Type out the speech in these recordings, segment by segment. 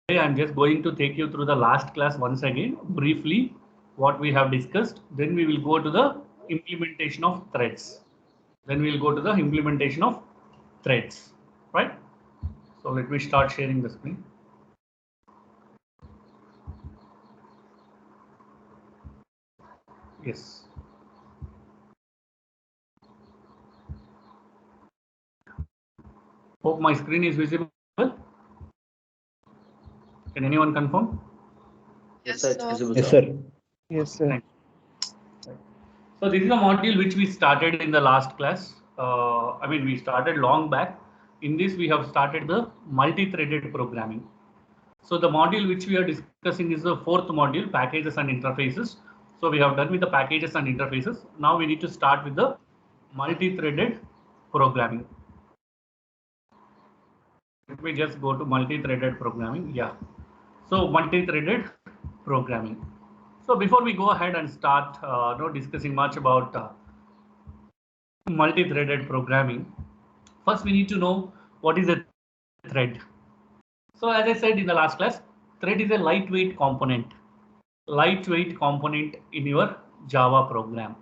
I'm just going to take you through the last class once again, briefly, what we have discussed. Then we will go to the implementation of threads. Right? So let me start sharing the screen. Yes. Hope my screen is visible. Can anyone confirm? Yes, sir, it's visible, Yes, sir. sir. Yes, sir. So this is a module which we started in the last class. We started long back. In this, we have started the multi-threaded programming. So the module which we are discussing is the fourth module, packages and interfaces. So we have done with the packages and interfaces. Now we need to start with the multi-threaded programming. Let me just go to multi-threaded programming. Yeah. So multi-threaded programming. So before we go ahead and start discussing much about multi-threaded programming, first we need to know what is a thread. So as I said in the last class, thread is a lightweight component in your Java program,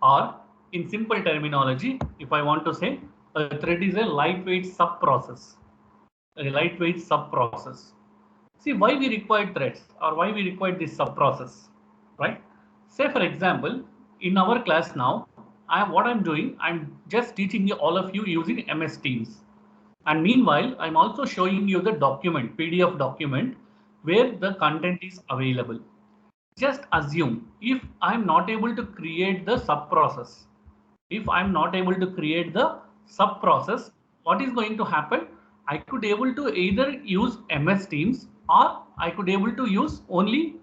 or in simple terminology, if I want to say, a thread is a lightweight subprocess. See why we require threads or why we require this subprocess, right? Say for example, in our class now, what I'm doing, I'm just teaching you all of you using MS Teams. And meanwhile, I'm also showing you the document, PDF document, where the content is available. Just assume if I'm not able to create the subprocess, what is going to happen? I could able to either use MS Teams or I could able to use only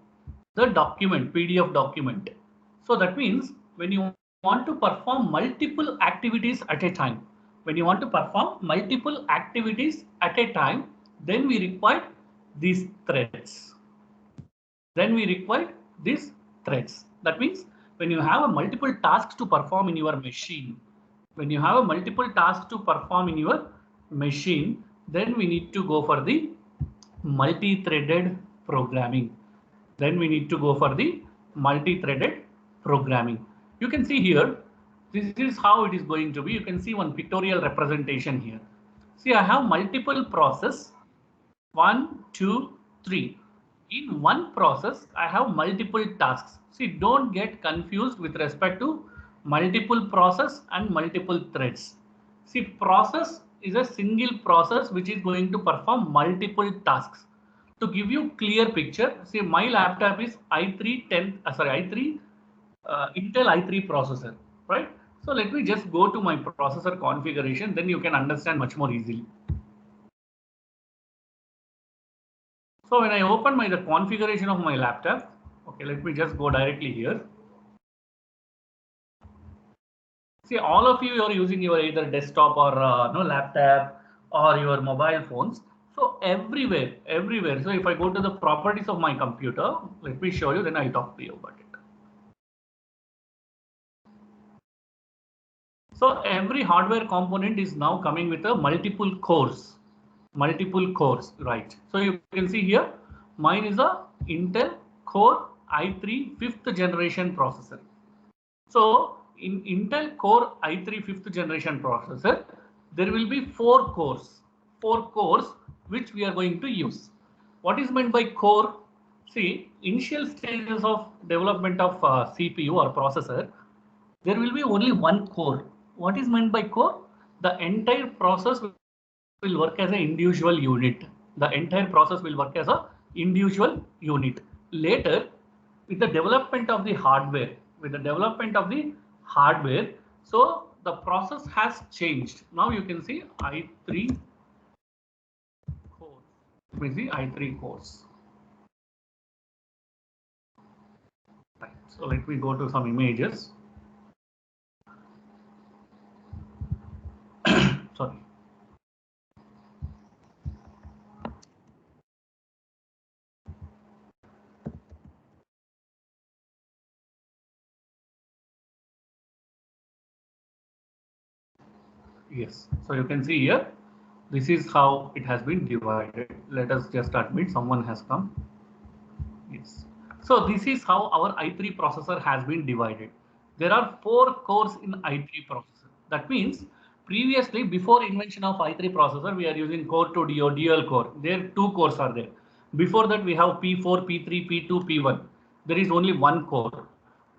the document, PDF document. So that means when you want to perform multiple activities at a time, then we require these threads. That means when you have a multiple tasks to perform in your machine, then we need to go for the multi-threaded programming. You can see here, this is how it is going to be. You can see one pictorial representation here. See, I have multiple process, 1, 2, 3. In one process, I have multiple tasks. See, don't get confused with respect to multiple process and multiple threads. See, process is a single process which is going to perform multiple tasks. To give you clear picture, see, my laptop is i3 Intel i3 processor, right? So let me just go to my processor configuration, then you can understand much more easily. So when I open the configuration of my laptop, okay, let me just go directly here. See, all of you are using your either desktop or laptop or your mobile phones. So everywhere. So if I go to the properties of my computer, let me show you, then I'll talk to you about it. So every hardware component is now coming with a multiple cores, right? So you can see here, mine is a Intel Core i3 5th generation processor. So in Intel Core i3 5th generation processor, there will be four cores which we are going to use. What is meant by core? See, initial stages of development of CPU or processor, there will be only one core. What is meant by core? The entire process will work as an individual unit. Later, with the development of the hardware, so the process has changed. Now you can see i3 cores. Let me see i3 cores. Right. So let me go to some images. Sorry. Yes. So you can see here, This is how it has been divided. Let us just admit someone has come. Yes. So this is how our i3 processor has been divided. There are 4 cores in i3 processor. That means previously, before invention of i3 processor, we are using core 2 dual core. There 2 cores are there. Before that, we have P4, P3, P2, P1. There is only one core.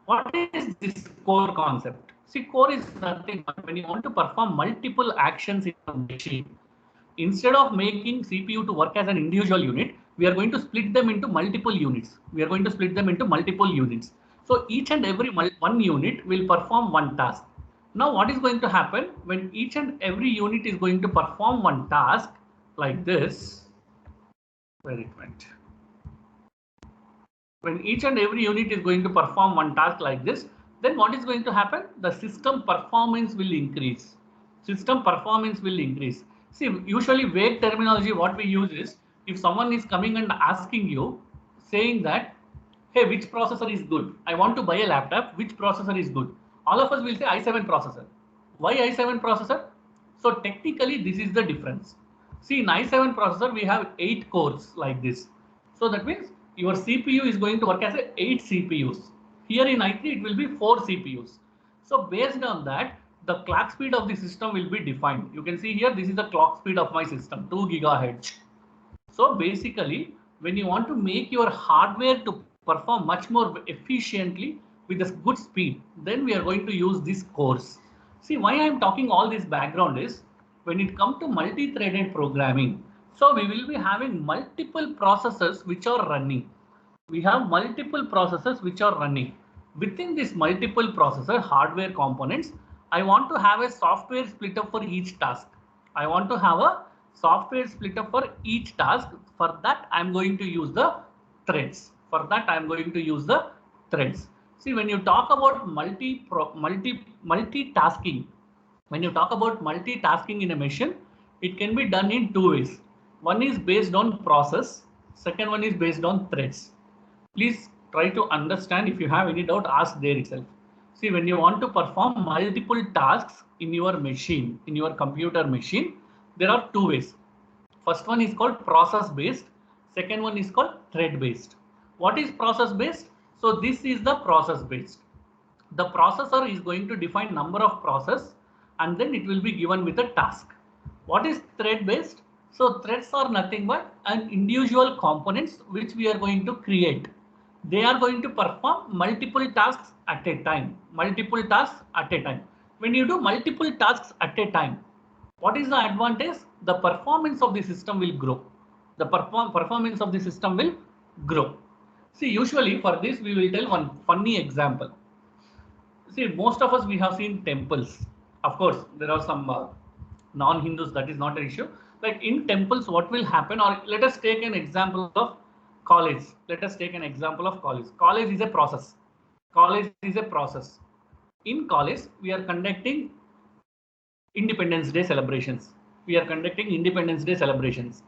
What is this core concept? See, core is nothing but when you want to perform multiple actions in a machine, instead of making CPU to work as an individual unit, we are going to split them into multiple units. We are going to split them into multiple units. So each and every one unit will perform one task. Now what is going to happen when each and every unit is going to perform one task like this? Where it went? When each and every unit is going to perform one task like this, then what is going to happen? The system performance will increase. System performance will increase. See, usually vague terminology what we use is, if someone is coming and asking you, saying that, hey, which processor is good? I want to buy a laptop, which processor is good? All of us will say i7 processor. Why i7 processor? So technically this is the difference. See, in i7 processor, we have 8 cores like this. So that means your CPU is going to work as a 8 CPUs. Here in i3, it will be 4 CPUs. So based on that, the clock speed of the system will be defined. You can see here, this is the clock speed of my system, 2 gigahertz. So basically, when you want to make your hardware to perform much more efficiently with a good speed, then we are going to use this cores. See, why I am talking all this background is, when it comes to multi-threaded programming, so we will be having multiple processors which are running. We have multiple processors which are running. Within this multiple processor hardware components, I want to have a software splitter for each task. I want to have a software splitter for each task. For that, I'm going to use the threads. For that, I'm going to use the threads. See, when you talk about multitasking, when you talk about multitasking in a machine, it can be done in 2 ways. One is based on process. Second one is based on threads. Please try to understand. If you have any doubt, ask there itself. See, when you want to perform multiple tasks in your machine, in your computer machine, there are 2 ways. First one is called process based. Second one is called thread based. What is process based? So this is the process based. The processor is going to define number of process and then it will be given with a task. What is thread based? So threads are nothing but an individual components which we are going to create. They are going to perform multiple tasks at a time. Multiple tasks at a time. When you do multiple tasks at a time, what is the advantage? The performance of the system will grow. The performance of the system will grow. See, usually for this, we will tell one funny example. See, most of us, we have seen temples. Of course, there are some non-Hindus, that is not an issue. Like in temples, what will happen? Or let us take an example of college. Let us take an example of college. College is a process. College is a process. In college, we are conducting Independence Day celebrations. We are conducting Independence Day celebrations.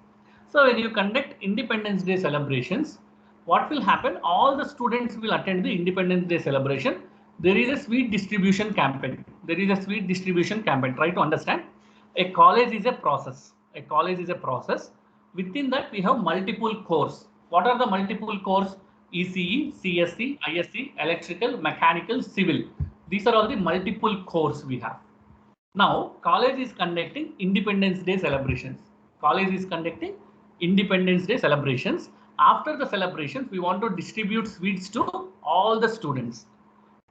So when you conduct Independence Day celebrations, what will happen? All the students will attend the Independence Day celebration. There is a sweet distribution campaign. There is a sweet distribution campaign. Try to understand. A college is a process. A college is a process. Within that, we have multiple cores. What are the multiple cores? ECE, CSE, ISE, electrical, mechanical, civil. These are all the multiple cores we have. Now, college is conducting Independence Day celebrations. College is conducting Independence Day celebrations. After the celebrations, we want to distribute sweets to all the students.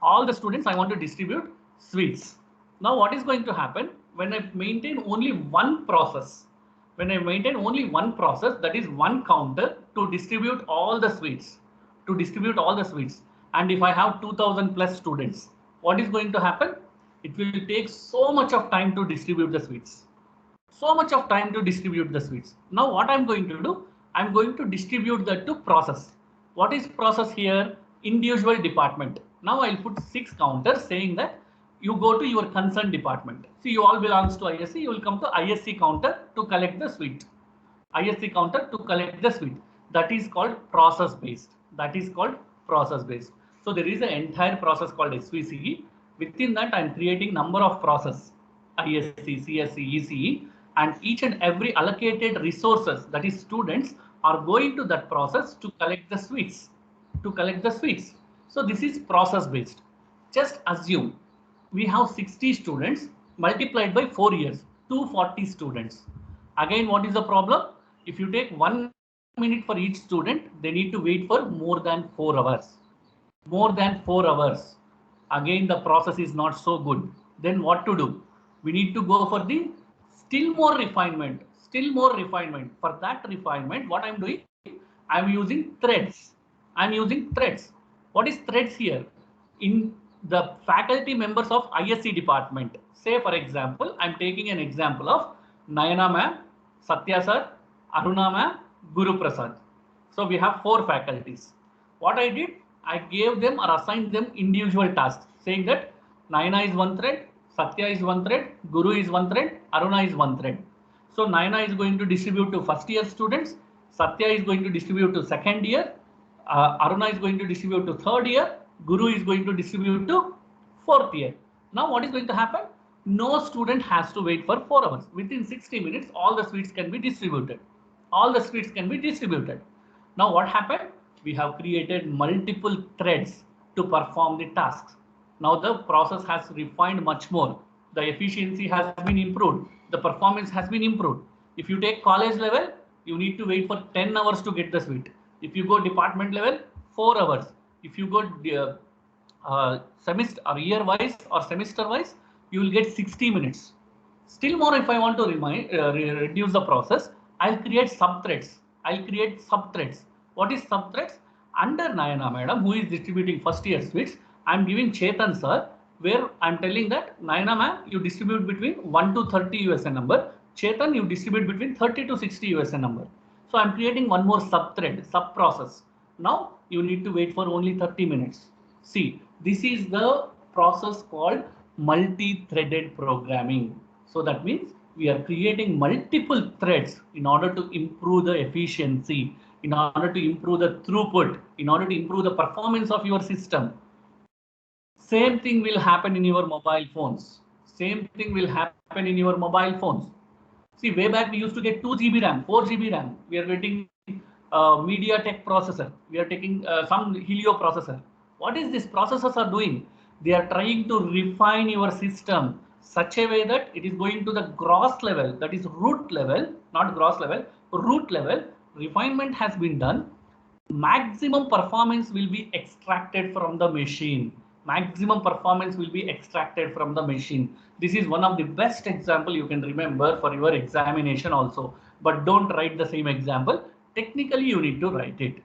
All the students, I want to distribute sweets. Now, what is going to happen when I maintain only one process? When I maintain only one process, that is one counter to distribute all the sweets. To distribute all the sweets. And if I have 2000 plus students, what is going to happen? It will take so much of time to distribute the sweets. So much of time to distribute the sweets. Now what I'm going to do? I'm going to distribute that to process. What is process here? Individual department. Now I'll put 6 counters saying that you go to your concerned department. See, you all belongs to ISC. You will come to ISC counter to collect the sweet. ISC counter to collect the sweet. That is called process based. That is called process based. So there is an entire process called SVCE. Within that, I'm creating number of process, ISC, CSE, ECE. and each and every allocated resources, that is students, are going to that process to collect the sweets. So this is process based. Just assume we have 60 students multiplied by 4 years, 240 students. Again, what is the problem? If you take 1 minute for each student, they need to wait for more than 4 hours. More than 4 hours. Again, the process is not so good. Then what to do? We need to go for the still more refinement. For that refinement, what I'm doing? I'm using threads. What is threads here? In the faculty members of ISC department. Say, for example, I'm taking an example of Nayana ma'am, Satya sir, Aruna ma'am, Guru Prasad. So we have 4 faculties. What I did, I gave them or assigned them individual tasks, saying that Nayana is 1 thread, Satya is 1 thread, Guru is 1 thread, Aruna is 1 thread. So Nayana is going to distribute to first year students, Satya is going to distribute to second year, Aruna is going to distribute to third year, Guru is going to distribute to fourth year. Now what is going to happen? No student has to wait for 4 hours. Within 60 minutes, all the sweets can be distributed. Now what happened? We have created multiple threads to perform the tasks. Now the process has refined much more. The efficiency has been improved. The performance has been improved. If you take college level, you need to wait for 10 hours to get the sweet. If you go department level, 4 hours. If you go semester or year wise or semester wise, you will get 60 minutes. Still more, if I want to reduce the process, I'll create subthreads. What is subthreads? Under Nayana madam, who is distributing first year sweets, I'm giving Chetan sir, where I'm telling that Nayana ma'am, you distribute between 1 to 30 USN number. Chetan, you distribute between 30 to 60 USN number. So I'm creating one more subthread, sub-process. Now you need to wait for only 30 minutes. See, this is the process called multi-threaded programming. So that means we are creating multiple threads in order to improve the efficiency, in order to improve the throughput, in order to improve the performance of your system. Same thing will happen in your mobile phones. See, way back we used to get 2 GB RAM, 4 GB RAM. We are getting MediaTek processor. We are taking some Helio processor. What is this processors are doing? They are trying to refine your system such a way that it is going to the gross level, that is root level, not gross level, root level. Refinement has been done. Maximum performance will be extracted from the machine. This is one of the best example you can remember for your examination also. But don't write the same example. Technically, you need to write it.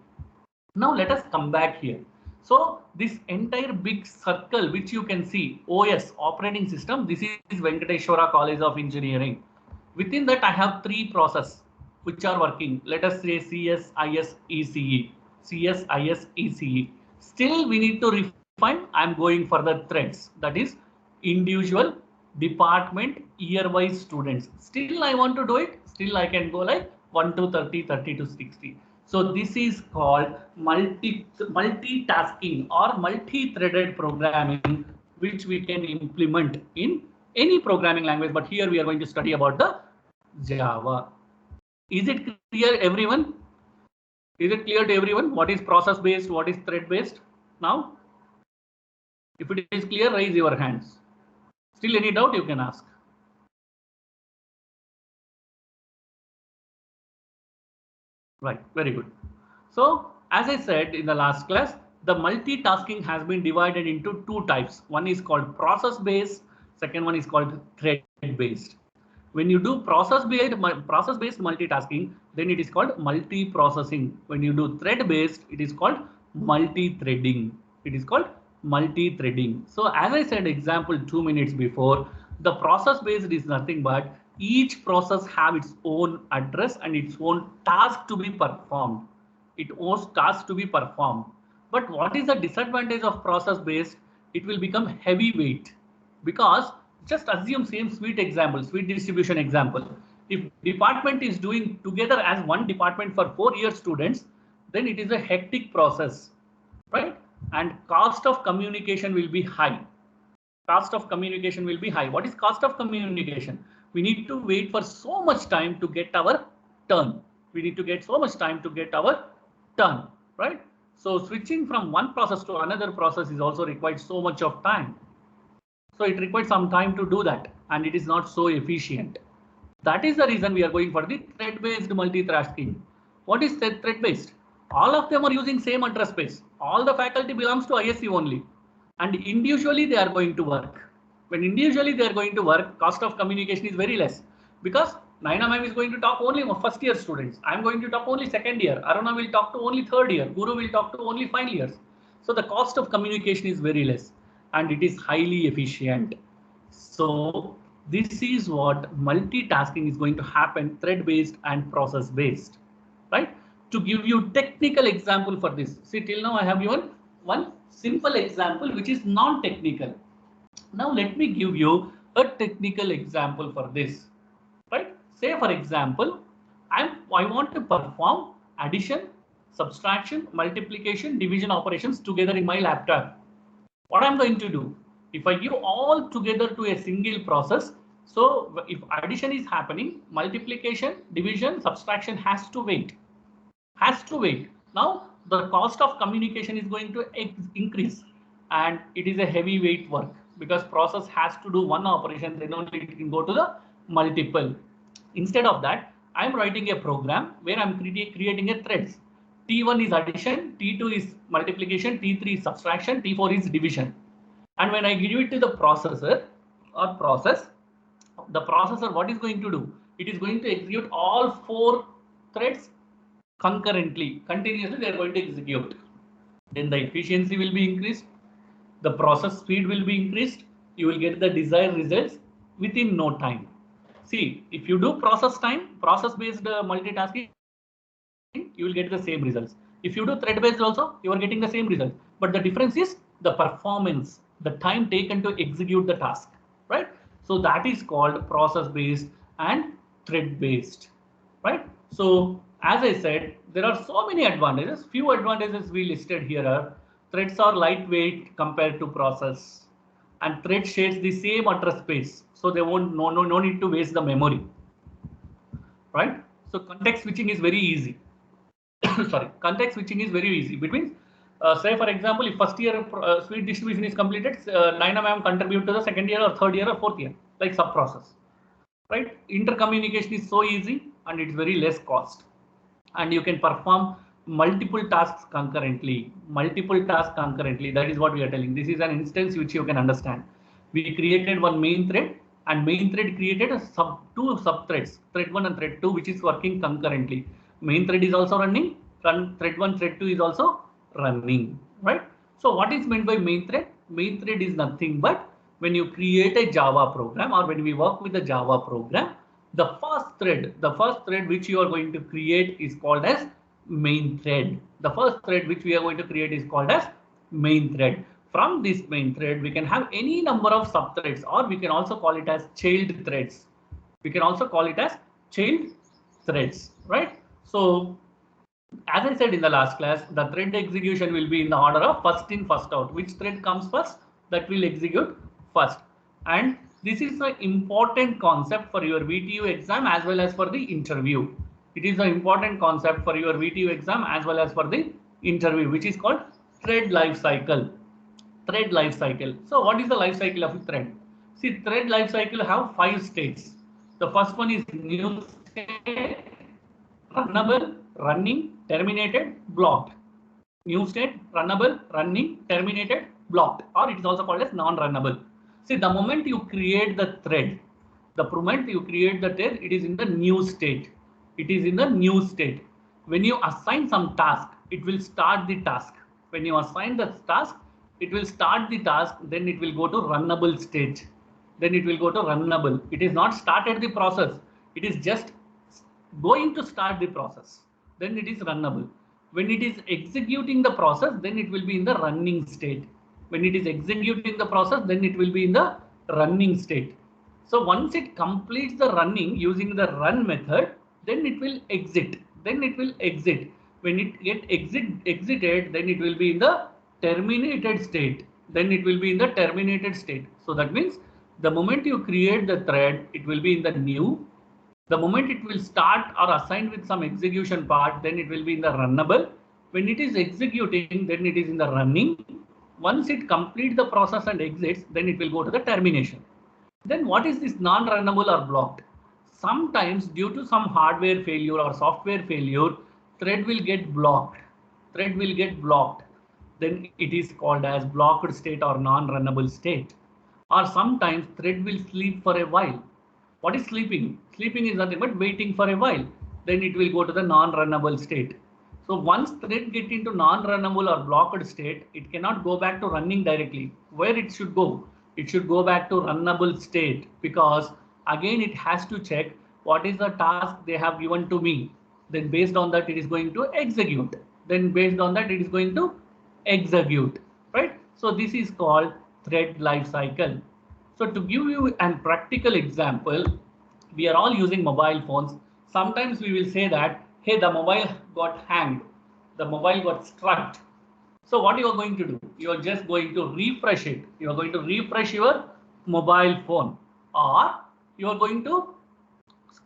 Now let us come back here. So this entire big circle which you can see, OS, operating system, this is Venkateshwara College of Engineering. Within that I have 3 processes which are working. Let us say CS, IS, ECE. Still we need to refine. I'm going for the threads, that is individual, department, year-wise students. Still I want to do it. Still I can go like 1 to 30, 30 to 60. So this is called multitasking or multi-threaded programming, which we can implement in any programming language. But here we are going to study about the Java. Is it clear, everyone? Is it clear to everyone what is process based, what is thread based? Now, if it is clear, raise your hands. Still any doubt, you can ask. Right, very good. So as I said in the last class, the multitasking has been divided into 2 types. One is called process based, second one is called thread based. When you do process based multitasking, then it is called multi-processing. When you do thread based, it is called multi-threading. So as I said example 2 minutes before, the process based is nothing but each process have its own address and its own task to be performed. But what is the disadvantage of process based? It will become heavyweight, because just assume same sweet distribution example. If department is doing together as one department for 4 year students, then it is a hectic process, right? And cost of communication will be high. What is cost of communication? We need to wait for so much time to get our turn. We need to get so much time to get our turn, right? So switching from one process to another process is also required so much of time. So it requires some time to do that, and it is not so efficient. That is the reason we are going for the thread-based multitasking. What is thread-based? All of them are using same address space. All the faculty belongs to ISC only, and individually they are going to work. When individually they are going to work, cost of communication is very less, because Naina ma'am is going to talk only first year students. I am going to talk only second year. Aruna will talk to only third year. Guru will talk to only final years. So the cost of communication is very less, and it is highly efficient. So this is what multitasking is going to happen, thread-based and process-based, right? To give you technical example for this, see, till now I have given one simple example which is non-technical. Now let me give you a technical example for this, right? Say for example, I want to perform addition, subtraction, multiplication, division operations together in my laptop. What I'm going to do, if I give all together to a single process, so if addition is happening, multiplication, division, subtraction has to wait. Now the cost of communication is going to increase, and it is a heavyweight work, because process has to do one operation, then only it can go to the multiple. Instead of that, I'm writing a program where I'm creating a threads. T1 is addition, T2 is multiplication, T3 is subtraction, T4 is division. And when I give it to the processor or process, the processor, what is going to do? It is going to execute all 4 threads concurrently, continuously they are going to execute. Then the efficiency will be increased, the process speed will be increased, you will get the desired results within no time. See, if you do process-based multitasking, you will get the same results. If you do thread-based also, you are getting the same result. But the difference is the performance, the time taken to execute the task, right? So that is called process-based and thread-based, right? So as I said, there are so many advantages. Few advantages we listed here are threads are lightweight compared to process, and thread shares the same address space, so they won't no need to waste the memory, right? So context switching is very easy. Sorry, context switching is very easy between, say for example, if first year suite distribution is completed, Naina ma'am contribute to the second year or third year or fourth year, like sub process, right? Intercommunication is so easy, and it's very less cost, and you can perform multiple tasks concurrently. That is what we are telling. This is an instance which you can understand. We created one main thread, and main thread created a two sub threads, thread 1 and thread 2, which is working concurrently. Main thread is also running, thread 1, thread 2 is also running, right? So what is meant by main thread? Main thread is nothing but when you create a Java program, or when we work with a Java program, the first thread which you are going to create is called as main thread. The first thread which we are going to create is called as main thread. From this main thread, we can have any number of subthreads, or we can also call it as child threads. Right? So as I said in the last class, the thread execution will be in the order of first in, first out. Which thread comes first, that will execute first. And this is an important concept for your VTU exam as well as for the interview. It is an important concept for your VTU exam as well as for the interview, which is called thread life cycle. So what is the life cycle of a thread? See, thread life cycle have 5 states. The first one is new state, runnable, running, terminated, blocked. New state, runnable, running, terminated, blocked, or it is also called as non-runnable. See, the moment you create the thread, it is in the new state. When you assign some task, it will start the task. When you assign the task, it will start the task, then it will go to runnable state. It is not started the process. It is just going to start the process. Then it is runnable. When it is executing the process, then it will be in the running state. So once it completes the running using the run method, then it will exit. When it get exited, then it will be in the terminated state. So that means The moment you create the thread, it will be in the new. The moment it will start or assigned with some execution part, then it will be in the runnable. When it is executing, then it is in the running. Once it completes the process and exits, then it will go to the termination. Then what is this non-runnable or blocked? Sometimes due to some hardware failure or software failure, thread will get blocked. Thread will get blocked. Then it is called as blocked state or non-runnable state. Or sometimes thread will sleep for a while. What is sleeping? Sleeping is nothing but waiting for a while. Then it will go to the non-runnable state. So once thread get into non-runnable or blocked state, it cannot go back to running directly. Where it should go? It should go back to runnable state, because again it has to check what is the task they have given to me. Then based on that it is going to execute. Then based on that it is going to execute, right? So this is called thread life cycle. So to give you a practical example, we are all using mobile phones. Sometimes we will say that, hey, the mobile got hanged, the mobile got struck. So what you are going to do? You are just going to refresh it. You are going to refresh your mobile phone, or you are going to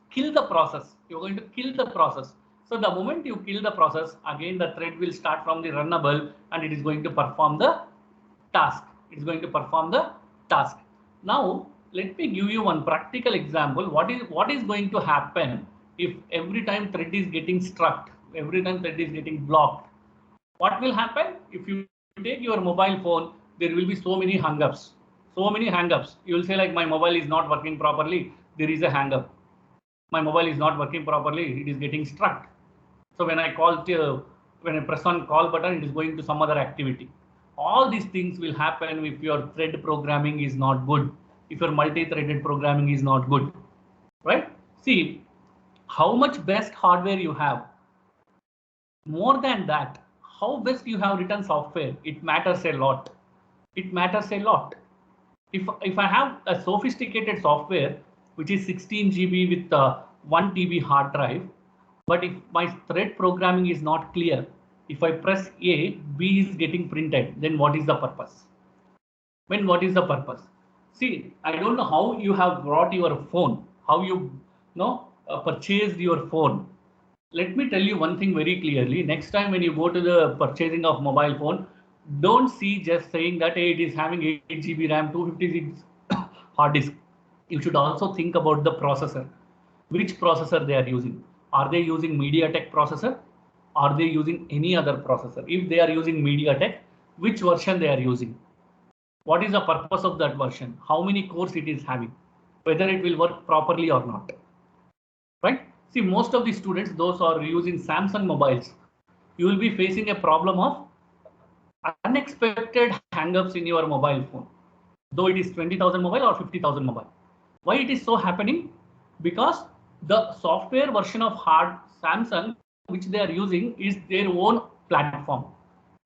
kill the process. You are going to kill the process. So the moment you kill the process, again the thread will start from the runnable and it is going to perform the task. It is going to perform the task. Now let me give you one practical example. What is going to happen if every time thread is getting struck, every time thread is getting blocked? What will happen if you take your mobile phone? There will be so many hang-ups. So many hang-ups. You will say like, my mobile is not working properly. There is a hang-up. My mobile is not working properly. It is getting struck. So when I when I press on call button, it is going to some other activity. All these things will happen if your thread programming is not good. If your multi-threaded programming is not good, right? See how much best hardware you have. More than that, how best you have written software, it matters a lot. It matters a lot. If I have a sophisticated software which is 16 GB with 1 TB hard drive, but if my thread programming is not clear, if I press A, B is getting printed, then what is the purpose? When what is the purpose? See, I don't know how you have brought your phone, how you purchased your phone. Let me tell you one thing very clearly. Next time when you go to the purchasing of mobile phone, don't see just saying that, hey, it is having 8 GB RAM, 256 hard disk. You should also think about the processor. Which processor they are using? Are they using MediaTek processor? Are they using any other processor? If they are using MediaTek, which version they are using? What is the purpose of that version? How many cores it is having? Whether it will work properly or not, right? See, most of the students, those who are using Samsung mobiles, you will be facing a problem of unexpected hang-ups in your mobile phone, though it is 20,000 mobile or 50,000 mobile. Why it is so happening? Because the software version of Samsung which they are using is their own platform.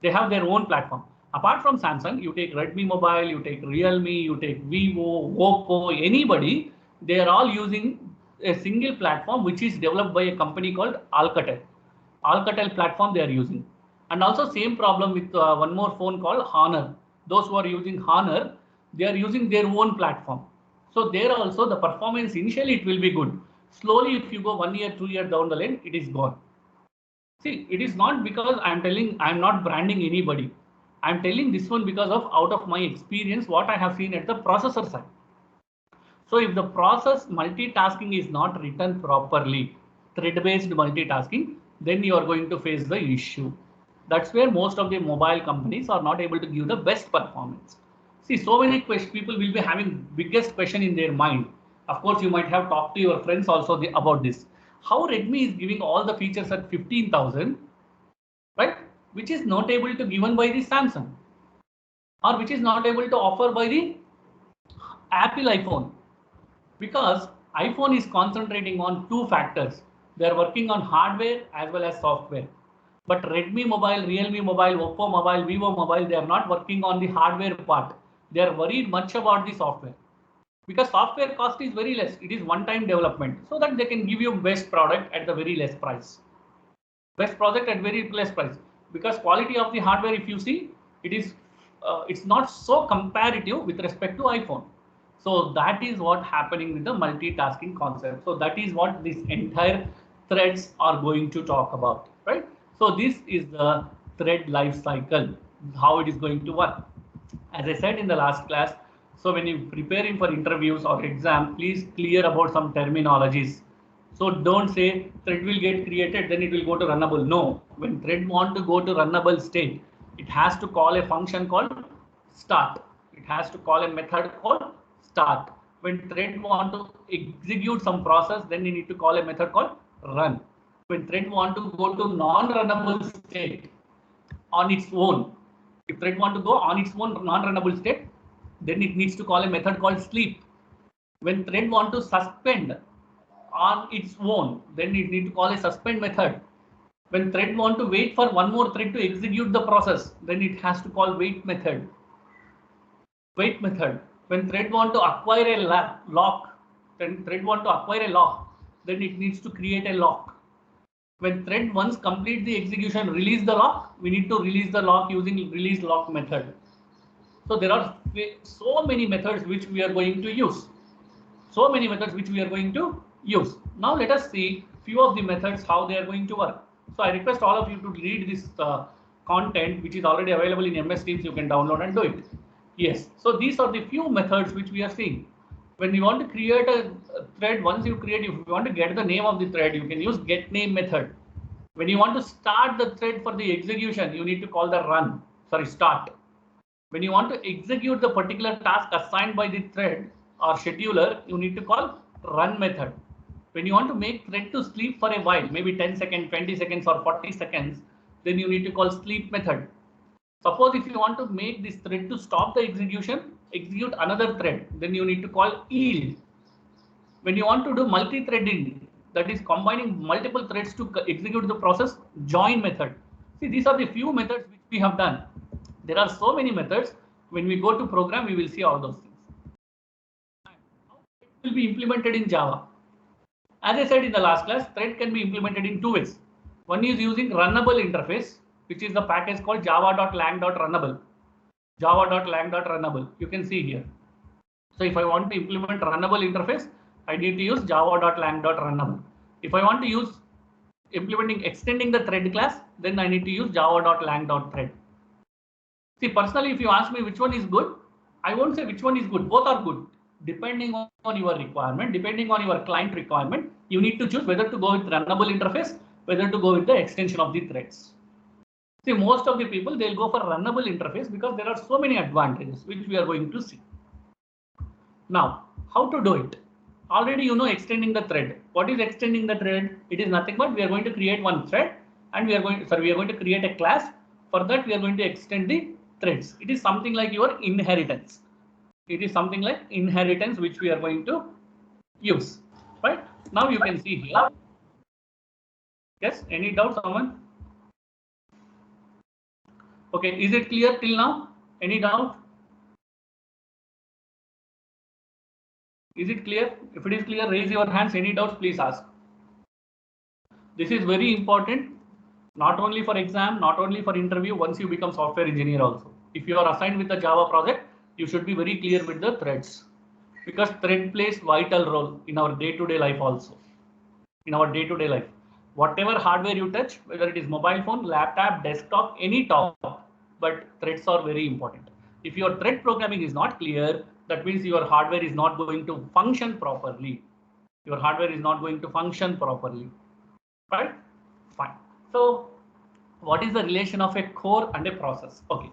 They have their own platform. Apart from Samsung, you take Redmi mobile, you take Realme, you take Vivo, Oppo, anybody, they are all using a single platform which is developed by a company called Alcatel. Alcatel platform they are using. And also same problem with one more phone called Honor. Those who are using Honor, they are using their own platform. So there also the performance initially it will be good. Slowly, if you go 1 year, 2 years down the lane, it is gone. See, it is not because I'm not branding anybody. I'm telling this one because of out of my experience, what I have seen at the processor side. So if the process multitasking is not written properly, thread-based multitasking, then you are going to face the issue. That's where most of the mobile companies are not able to give the best performance. See, so many people will be having biggest question in their mind. Of course, you might have talked to your friends also about this. How Redmi is giving all the features at 15,000, right? Which is not able to given by the Samsung, or which is not able to offer by the Apple iPhone. Because iPhone is concentrating on two factors. They are working on hardware as well as software. But Redmi mobile, Realme mobile, Oppo mobile, Vivo mobile, they are not working on the hardware part. They are worried much about the software. Because software cost is very less. It is one-time development, so that they can give you best product at the very less price. Best product at very less price. Because quality of the hardware, if you see, it's not so comparative with respect to iPhone. So that is what happening with the multitasking concept. So that is what this entire threads are going to talk about, right? So this is the thread life cycle, how it is going to work. As I said in the last class, so when you're preparing for interviews or exam, please clear about some terminologies. So don't say thread will get created, then it will go to runnable. No, when thread want to go to runnable state, it has to call a function called start. It has to call a method called start. When thread want to execute some process, then you need to call a method called run. When thread want to go to non-runnable state on its own, if thread want to go on its own non-runnable state, then it needs to call a method called sleep. When thread want to suspend on its own, then it need to call a suspend method. When thread want to wait for one more thread to execute the process, then it has to call wait method. Wait method. When thread want to acquire a lock, then thread want to acquire a lock, then it needs to create a lock. When thread once complete the execution, release the lock, we need to release the lock using release lock method. So there are so many methods which we are going to use. So many methods which we are going to use. Now let us see few of the methods how they are going to work. So I request all of you to read this content which is already available in MS Teams. You can download and do it. Yes. So these are the few methods which we are seeing. When you want to create a thread, once you create, if you want to get the name of the thread, you can use get name method. When you want to start the thread for the execution, you need to call the start. When you want to execute the particular task assigned by the thread or scheduler, you need to call run method. When you want to make thread to sleep for a while, maybe 10 seconds, 20 seconds or 40 seconds, then you need to call sleep method. Suppose if you want to make this thread to stop the execution, execute another thread, then you need to call yield. When you want to do multi-threading, that is combining multiple threads to execute the process, join method. See, these are the few methods which we have done. There are so many methods. When we go to program, we will see all those things. It will be implemented in Java. As I said in the last class, thread can be implemented in two ways. One is using runnable interface, which is the package called java.lang.runnable. Java.lang.runnable. You can see here. So if I want to implement runnable interface, I need to use java.lang.runnable. If I want to use extending the thread class, then I need to use java.lang.thread. See, personally, if you ask me which one is good, I won't say which one is good. Both are good. Depending on your requirement, depending on your client requirement, you need to choose whether to go with runnable interface, whether to go with the extension of the threads. See, most of the people, they'll go for runnable interface because there are so many advantages which we are going to see. Now, how to do it? Already you know extending the thread. What is extending the thread? It is nothing but we are going to create one thread and we are going to create a class. For that, we are going to extend the threads. It is something like your inheritance. It is something like inheritance which we are going to use. Right? Now you can see here. Yes, any doubt, someone? Okay, is it clear till now? Any doubt? Is it clear? If it is clear, raise your hands. Any doubts, please ask. This is very important, not only for exam, not only for interview, once you become software engineer also. If you are assigned with a Java project, you should be very clear with the threads, because thread plays vital role in our day-to-day life also. In our day-to-day life, whatever hardware you touch, whether it is mobile phone, laptop, desktop, any top, but threads are very important. If your thread programming is not clear, that means your hardware is not going to function properly. Your hardware is not going to function properly. Right? Fine. So what is the relation of a core and a process? Okay,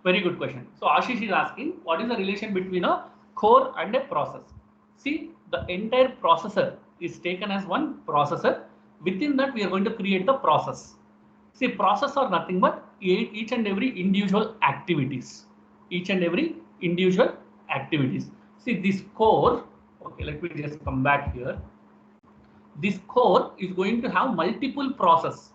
very good question. So Ashish is asking, what is the relation between a core and a process? See, the entire processor is taken as one processor. Within that, we are going to create the process. See, process are nothing but each and every individual activities. Each and every individual activities. See, this core, okay, let me just come back here. This core is going to have multiple process.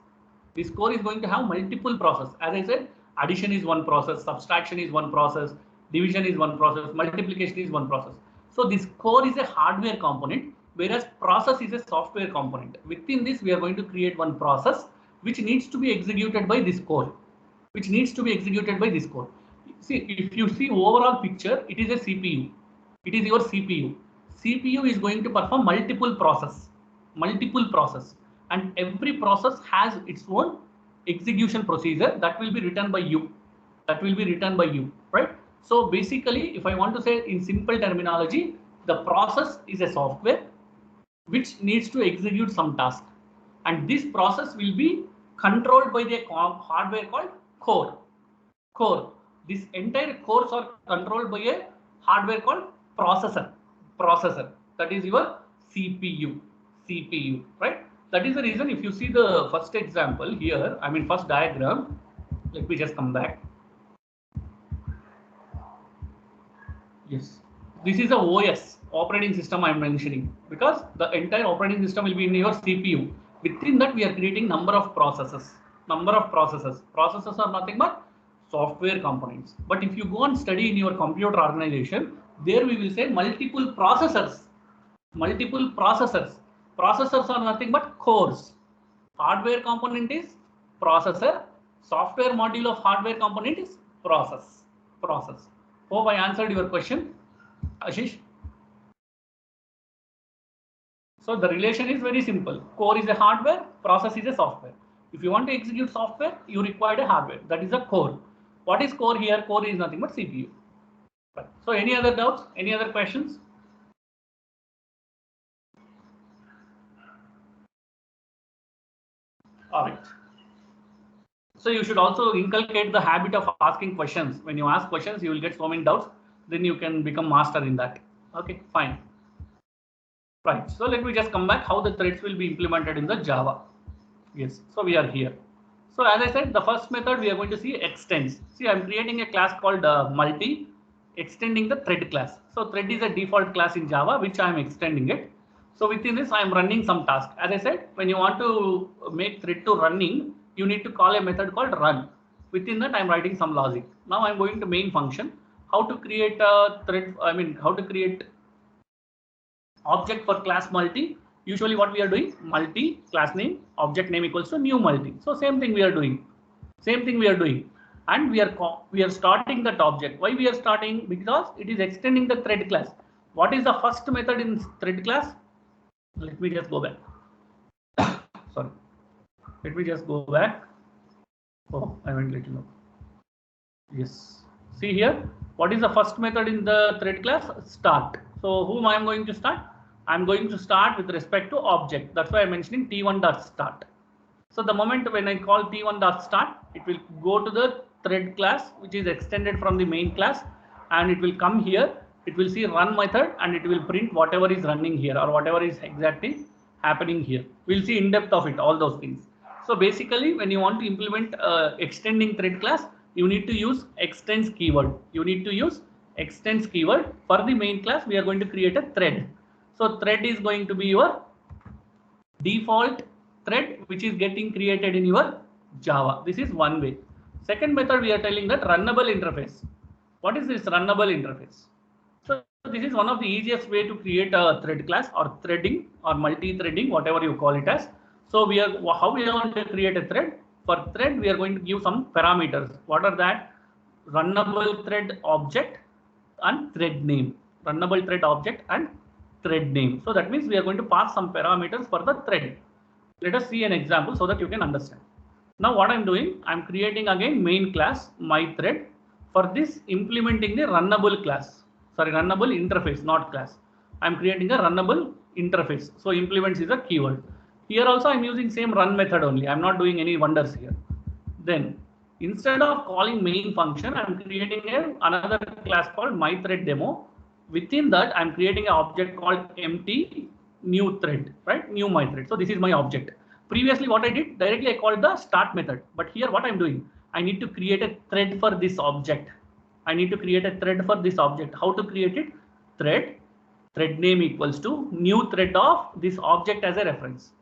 This core is going to have multiple process. As I said, addition is one process, subtraction is one process, division is one process, multiplication is one process. So this core is a hardware component, whereas process is a software component. Within this, we are going to create one process which needs to be executed by this core. See, if you see overall picture, it is a CPU. It is your CPU. CPU is going to perform multiple process, and every process has its own execution procedure that will be written by you. Right? So basically, if I want to say in simple terminology, the process is a software which needs to execute some task, and this process will be controlled by the hardware called core. This entire cores are controlled by a hardware called processor. That is your CPU, right? That is the reason if you see the first example here, I mean first diagram, let me just come back. Yes, this is a OS, operating system I'm mentioning, because the entire operating system will be in your CPU. Within that we are creating number of processes. Processes are nothing but software components. But if you go and study in your computer organization, there we will say multiple processors. Processors are nothing but cores. Hardware component is processor. Software module of hardware component is process. Hope I answered your question, Ashish. So the relation is very simple. Core is a hardware, process is a software. If you want to execute software, you require a hardware. That is a core. What is core here? Core is nothing but CPU. Right. So any other doubts? Any other questions? All right. So you should also inculcate the habit of asking questions. When you ask questions, you will get so many doubts. Then you can become master in that. Okay, fine. Right. So let me just come back how the threads will be implemented in the Java. Yes. So we are here. So as I said, the first method we are going to see extends. See, I'm creating a class called multi, extending the thread class. So thread is a default class in Java, which I am extending it. So within this, I am running some task. As I said, when you want to make thread to running, you need to call a method called run. Within that, I'm writing some logic. Now I'm going to main function. How to create a thread? I mean, how to create object for class multi. Usually what we are doing, multi class name object name equals to new multi. So same thing we are doing, and we are starting that object. Why we are starting? Because it is extending the thread class. What is the first method in thread class? Let me just go back. Sorry, let me just go back. Oh, I went little low. Yes, see here, what is the first method in the thread class? Start. So whom I am going to start? I'm going to start with respect to object. That's why I'm mentioning t1.start. So the moment when I call t1.start, it will go to the thread class, which is extended from the main class, and it will come here. It will see run method and it will print whatever is running here or whatever is exactly happening here. We'll see in depth of it, all those things. So basically, when you want to implement extending thread class, you need to use extends keyword. For the main class. We are going to create a thread. So thread is going to be your default thread, which is getting created in your Java. This is one way. Second method, we are telling that runnable interface. What is this runnable interface? So this is one of the easiest way to create a thread class or threading or multi-threading, whatever you call it as. So how we are going to create a thread? For thread, we are going to give some parameters. What are that? Runnable thread object and thread name. Runnable thread object and thread name. So that means we are going to pass some parameters for the thread. Let us see an example so that you can understand. Now what I'm doing, I'm creating again main class, my thread. For this, implementing the runnable class. Sorry, runnable interface, not class. I'm creating a runnable interface. So implements is a keyword. Here also I'm using same run method only. I'm not doing any wonders here. Then instead of calling main function, I'm creating another class called myThreadDemo. Within that, I'm creating an object called empty new thread, right? New my thread. So this is my object. Previously, what I did, directly I called the start method. But here what I'm doing, I need to create a thread for this object. How to create it? Thread name equals to new thread of this object as a reference.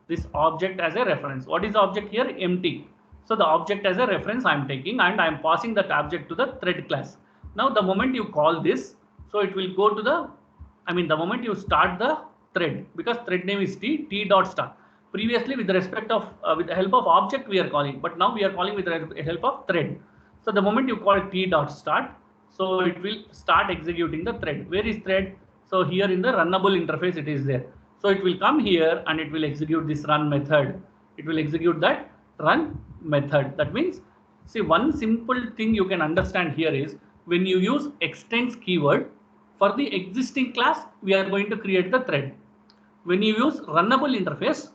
What is the object here? Empty. So the object as a reference I'm taking and I'm passing that object to the thread class. Now the moment you call this, so it will go to the moment you start the thread, because thread name is t.start. Previously with respect of with the help of object we are calling, but now we are calling with the help of thread. So the moment you call t.start, So it will start executing the thread. Where is thread? So here in the runnable interface it is there. So it will come here and it will execute this run method. It will execute that run method. That means, see, one simple thing you can understand here is when you use extends keyword for the existing class, we are going to create the thread. When you use runnable interface,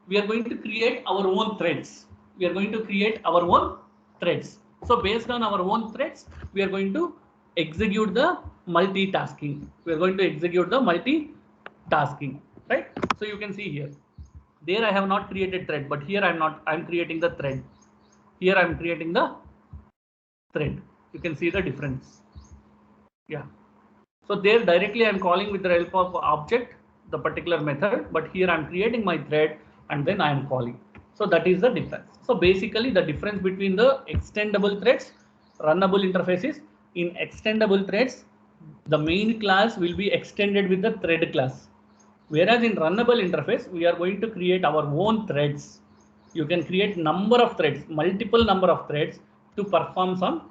we are going to create our own threads. We are going to create our own threads. So based on our own threads, we are going to execute the multitasking. We are going to execute the multitasking, right? So you can see here, there I have not created thread, but here I'm creating the thread. Here I'm creating the thread. You can see the difference. Yeah. So there directly I'm calling with the help of object, the particular method, but here I'm creating my thread and then I am calling. So that is the difference. So basically the difference between the extendable threads, runnable interfaces. In extendable threads, the main class will be extended with the thread class. Whereas in runnable interface, we are going to create our own threads. You can create number of threads, multiple number of threads to perform some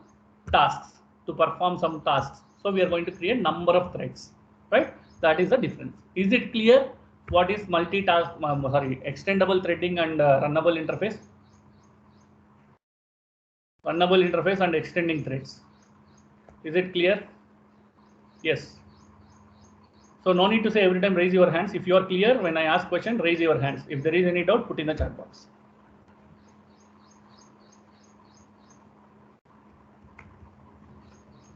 tasks, So we are going to create number of threads, right? That is the difference. Is it clear what is extendable threading and runnable interface? Runnable interface and extending threads. Is it clear? Yes. So no need to say every time raise your hands. If you are clear, when I ask question, raise your hands. If there is any doubt, put in the chat box.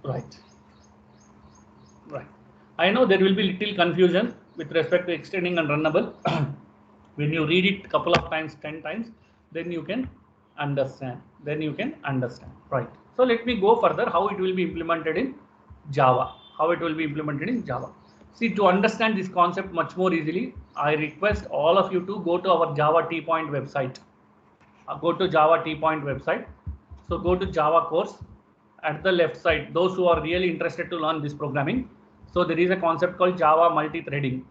Right. I know there will be little confusion with respect to extending and runnable. When you read it couple of times, 10 times, then you can understand. Right. So let me go further how it will be implemented in Java. See, to understand this concept much more easily, I request all of you to go to our Java T-Point website. So go to Java course. At the left side, those who are really interested to learn this programming. So there is a concept called Java multi-threading.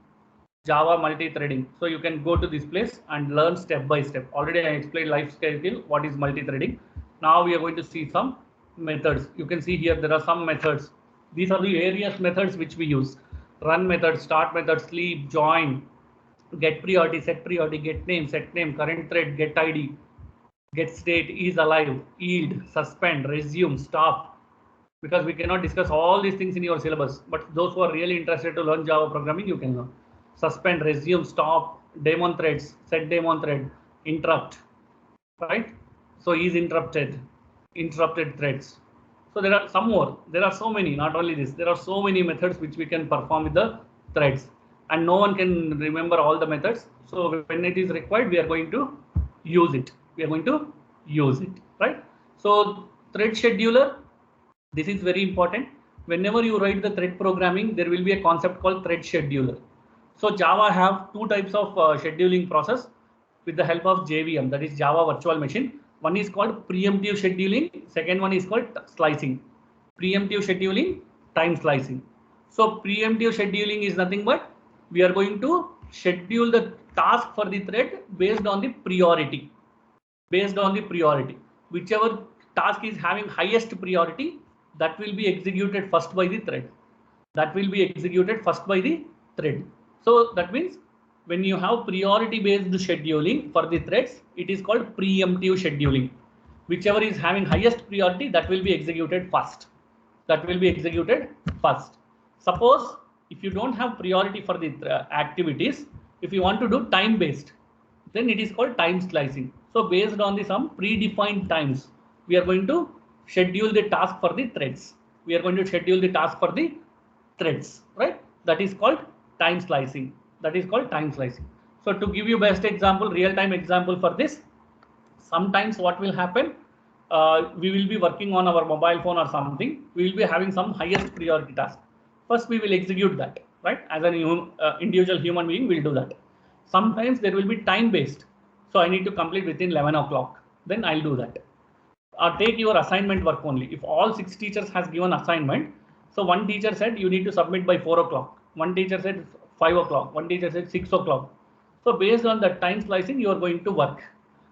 So you can go to this place and learn step by step. Already I explained life cycle, what is multi-threading. Now we are going to see some methods. You can see here there are some methods. These are the various methods which we use. Run method, start method, sleep, join, get priority, set priority, get name, set name, current thread, get ID, get state, is alive, yield, suspend, resume, stop. Because we cannot discuss all these things in your syllabus, but those who are really interested to learn Java programming, you can learn. Suspend, resume, stop, daemon threads, set daemon thread, interrupt, right? So is interrupted threads. So there are some more. There are so many, not only this, there are so many methods which we can perform with the threads, and no one can remember all the methods. So when it is required, we are going to use it. Right? So thread scheduler, this is very important. Whenever you write the thread programming, there will be a concept called thread scheduler. So Java have two types of scheduling process with the help of JVM, that is Java Virtual Machine. One is called preemptive scheduling. Second one is called slicing. Preemptive scheduling, time slicing. So preemptive scheduling is nothing but we are going to schedule the task for the thread based on the priority. Whichever task is having highest priority, that will be executed first by the thread. So that means when you have priority based scheduling for the threads, it is called preemptive scheduling. Whichever is having highest priority, that will be executed first. Suppose if you don't have priority for the activities, if you want to do time based, then it is called time slicing. So based on some predefined times, we are going to schedule the task for the threads. Right? That is called time slicing. So to give you best example, real-time example for this, sometimes what will happen, we will be working on our mobile phone or something. We will be having some highest priority task. First, we will execute that, right? As an individual human being, we'll do that. Sometimes there will be time based. So I need to complete within 11 o'clock. Then I'll do that. Or take your assignment work only. If all 6 teachers has given assignment, so one teacher said you need to submit by 4 o'clock. One teacher said 5 o'clock. One teacher said 6 o'clock. So based on the time slicing, you are going to work.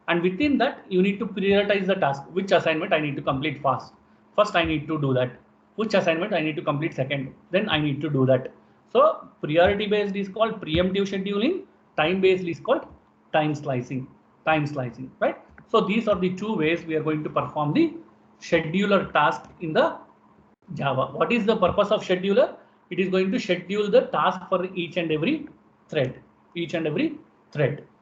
And within that, you need to prioritize the task. Which assignment I need to complete fast? First, I need to do that. which assignment I need to complete second, then I need to do that. So priority based is called preemptive scheduling, time based is called time slicing, right? So these are the two ways we are going to perform the scheduler task in the Java. What is the purpose of scheduler? It is going to schedule the task for each and every thread,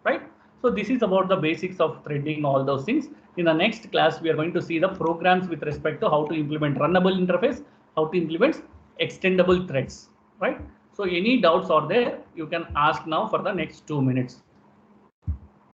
right? So this is about the basics of threading, all those things. In the next class, we are going to see the programs with respect to how to implement runnable interface, how to implement extendable threads, right? So any doubts are there, you can ask now for the next 2 minutes.